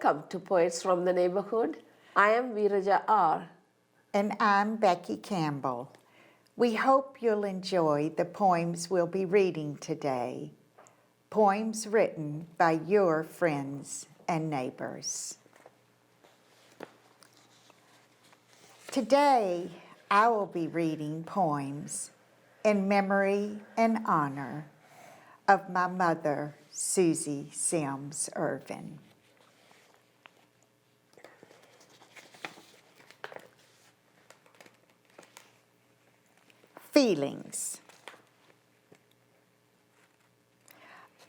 Welcome to Poets from the Neighborhood. I am VeerajaR. And I'm Becky Campbell. We hope you'll enjoy the poems we'll be reading today. Poems written by your friends and neighbors. Today, I will be reading poems in memory and honor of my mother, Susie Sims Irvin. Feelings.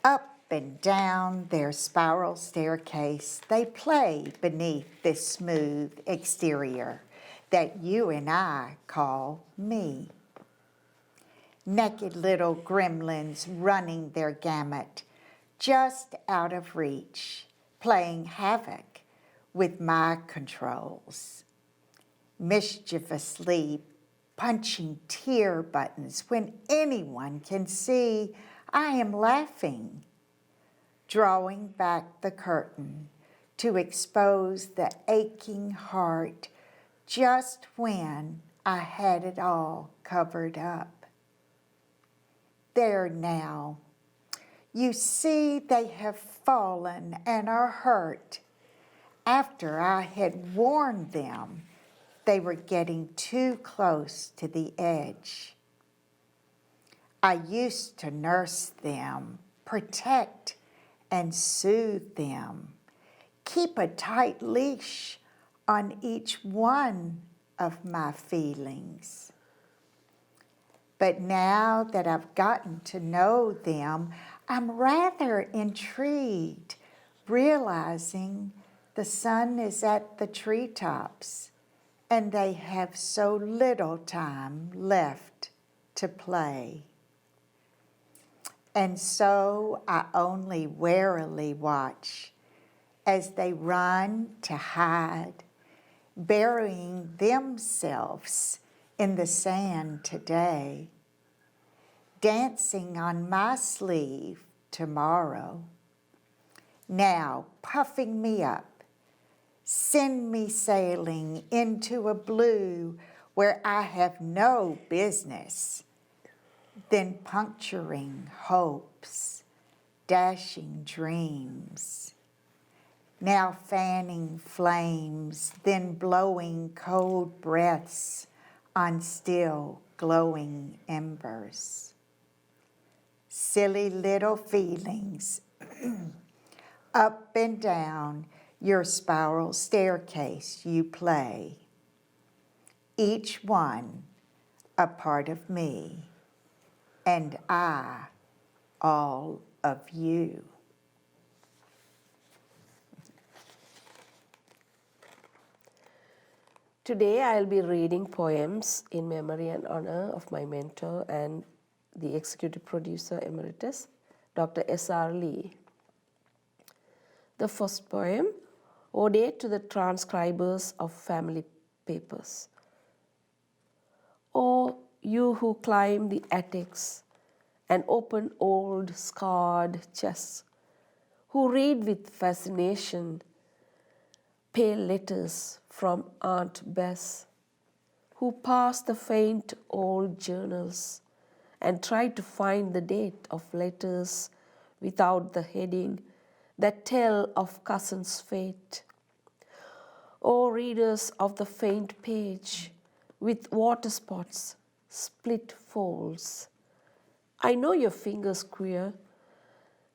Up and down their spiral staircase, they play beneath this smooth exterior that you and I call me. Naked little gremlins running their gamut, just out of reach, playing havoc with my controls. Mischievously punching tear buttons when anyone can see I am laughing, drawing back the curtain to expose the aching heart just when I had it all covered up. There now, you see they have fallen and are hurt. After I had warned them, they were getting too close to the edge. I used to nurse them, protect and soothe them, keep a tight leash on each one of my feelings. But now that I've gotten to know them, I'm rather intrigued, realizing the sun is at the treetops and they have so little time left to play. And so I only warily watch as they run to hide, burying themselves in the sand today, dancing on my sleeve tomorrow. Now puffing me up, send me sailing into a blue where I have no business, then puncturing hopes, dashing dreams. Now fanning flames, then blowing cold breaths on still glowing embers. Silly little feelings, up and down your spiral staircase you play, each one a part of me, and I all of you. Today I'll be reading poems in memory and honor of my mentor and the executive producer emeritus, Dr. S.R. Lee. The first poem, Ode to the Transcribers of Family Papers. O you who climb the attics and open old scarred chests, who read with fascination pale letters from Aunt Bess, who pass the faint old journals and try to find the date of letters without the heading that tell of cousin's fate. O readers of the faint page with water spots, split folds, I know your fingers queer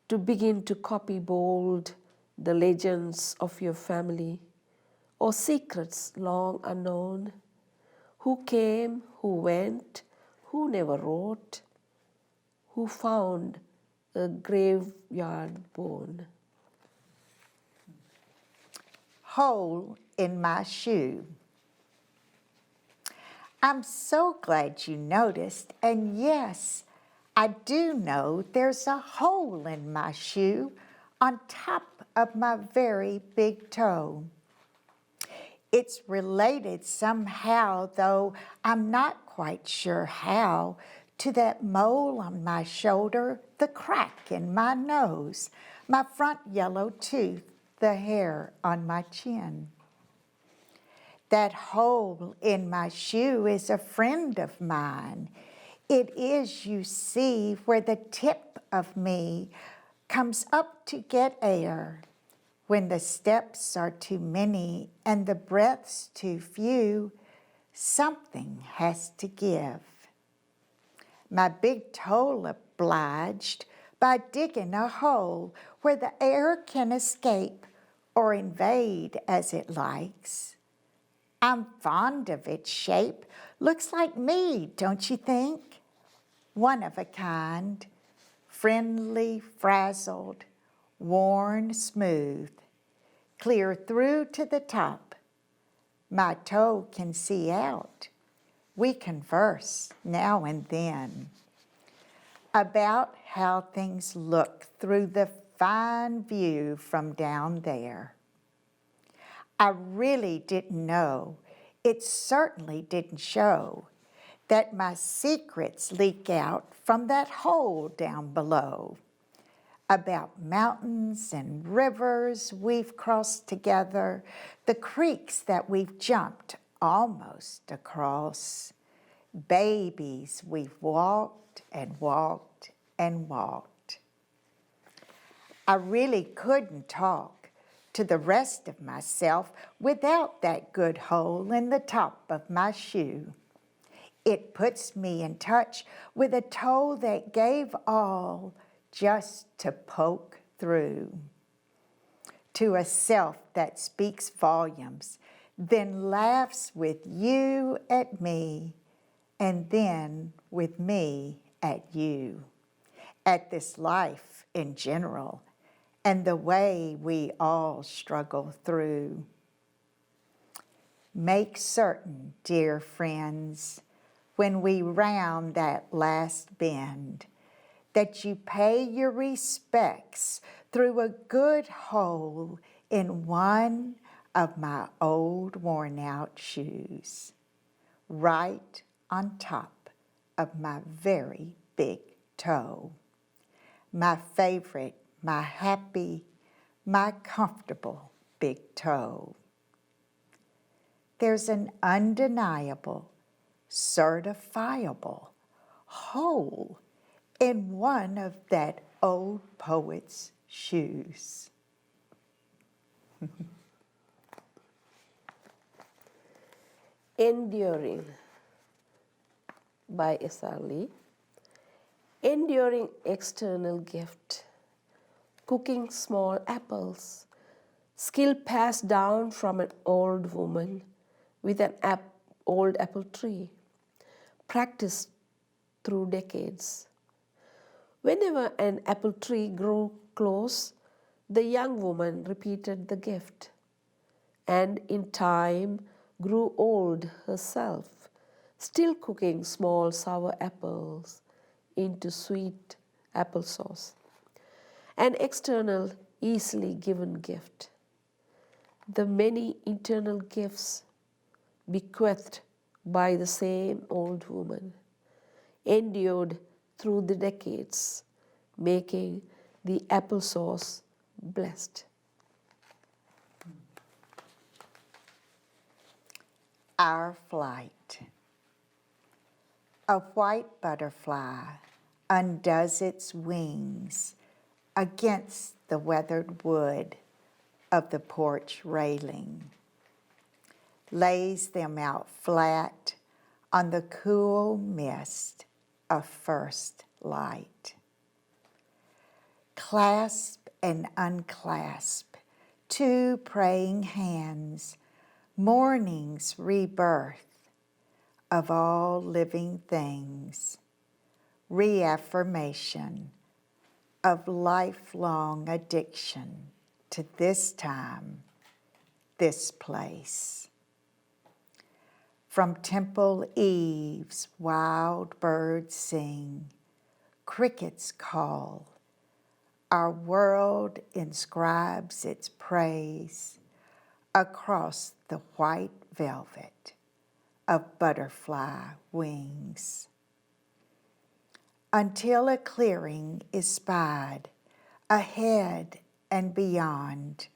to begin to copy bold the legends of your family, or secrets long unknown, who came, who went, who never wrote, who found a graveyard bone. Hole in my shoe. I'm so glad you noticed, and yes, I do know there's a hole in my shoe on top of my very big toe. It's related somehow, though I'm not quite sure how, to that mole on my shoulder, the crack in my nose, my front yellow tooth, the hair on my chin. That hole in my shoe is a friend of mine. It is, you see, where the tip of me comes up to get air. When the steps are too many and the breaths too few, something has to give. My big toe obliged by digging a hole where the air can escape or invade as it likes. I'm fond of its shape. Looks like me, don't you think? One of a kind, friendly, frazzled, worn smooth, clear through to the top. My toe can see out. We converse now and then about how things look through the fine view from down there. I really didn't know, it certainly didn't show, that my secrets leak out from that hole down below. About mountains and rivers we've crossed together, the creeks that we've jumped almost across, babies we've walked and walked and walked. I really couldn't talk to the rest of myself without that good hole in the top of my shoe. It puts me in touch with a toe that gave all just to poke through. To a self that speaks volumes, then laughs with you at me, and then with me at you, at this life in general, and the way we all struggle through. Make certain, dear friends, when we round that last bend, that you pay your respects through a good hole in one of my old worn-out shoes, right on top of my very big toe. My favorite, my happy, my comfortable big toe. There's an undeniable, certifiable hole in one of that old poet's shoes. Enduring by S.R Lee. Enduring external gift. Cooking small apples. Skill passed down from an old woman with an old apple tree. Practiced through decades. Whenever an apple tree grew close, the young woman repeated the gift, and in time grew old herself, still cooking small sour apples into sweet applesauce. An external, easily given gift. The many internal gifts bequeathed by the same old woman, endured through the decades, making the applesauce blessed. Our flight. A white butterfly undoes its wings against the weathered wood of the porch railing, lays them out flat on the cool mist of first light. Clasp and unclasp two praying hands, morning's rebirth of all living things, reaffirmation of lifelong addiction to this time, this place. From temple eaves, wild birds sing, crickets call. Our world inscribes its praise across the white velvet of butterfly wings. Until a clearing is spied ahead and beyond,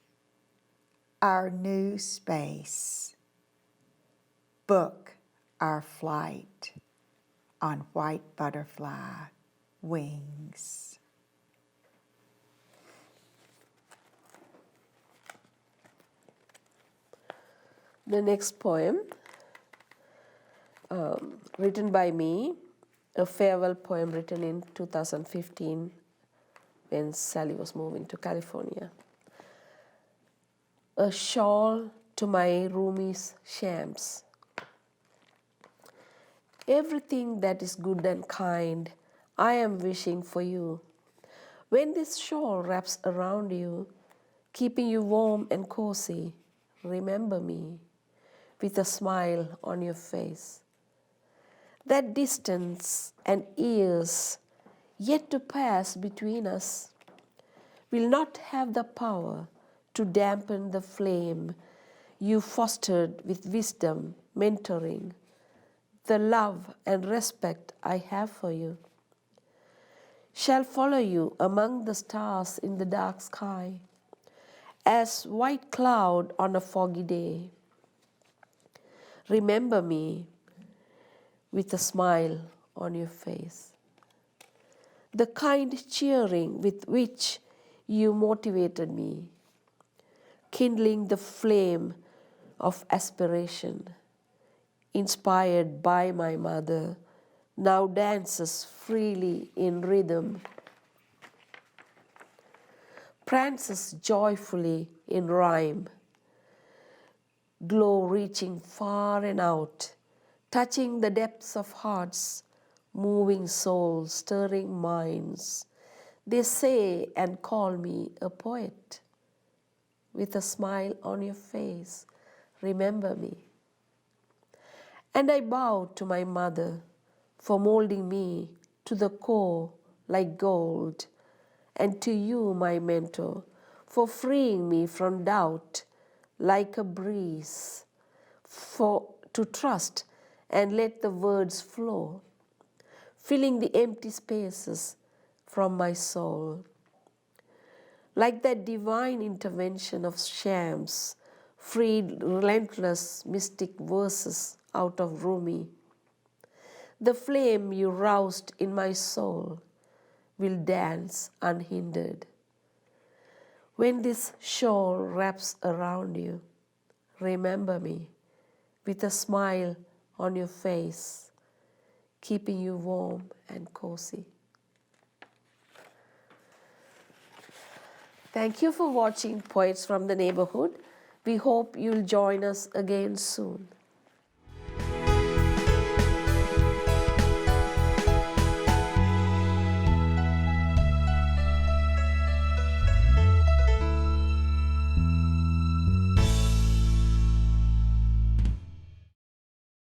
our new space. Book our flight on white butterfly wings. The next poem, written by me, a farewell poem written in 2015 when Sally was moving to California. A shawl to my Rumi's shams. Everything that is good and kind, I am wishing for you. When this shawl wraps around you, keeping you warm and cozy, remember me with a smile on your face. That distance and years yet to pass between us will not have the power to dampen the flame you fostered with wisdom, mentoring, the love and respect I have for you. Shall follow you among the stars in the dark sky, as white cloud on a foggy day. Remember me with a smile on your face. The kind cheering with which you motivated me, kindling the flame of aspiration, inspired by my mother, now dances freely in rhythm, prances joyfully in rhyme, glow reaching far and out, touching the depths of hearts, moving souls, stirring minds. They say and call me a poet. With a smile on your face, remember me. And I bow to my mother for molding me to the core like gold, and to you, my mentor, for freeing me from doubt like a breeze, to trust and let the words flow, filling the empty spaces from my soul. Like that divine intervention of shams, freed relentless mystic verses out of Rumi, the flame you roused in my soul will dance unhindered. When this shawl wraps around you, remember me with a smile on your face, keeping you warm and cozy. Thank you for watching Poets from the Neighborhood. We hope you'll join us again soon.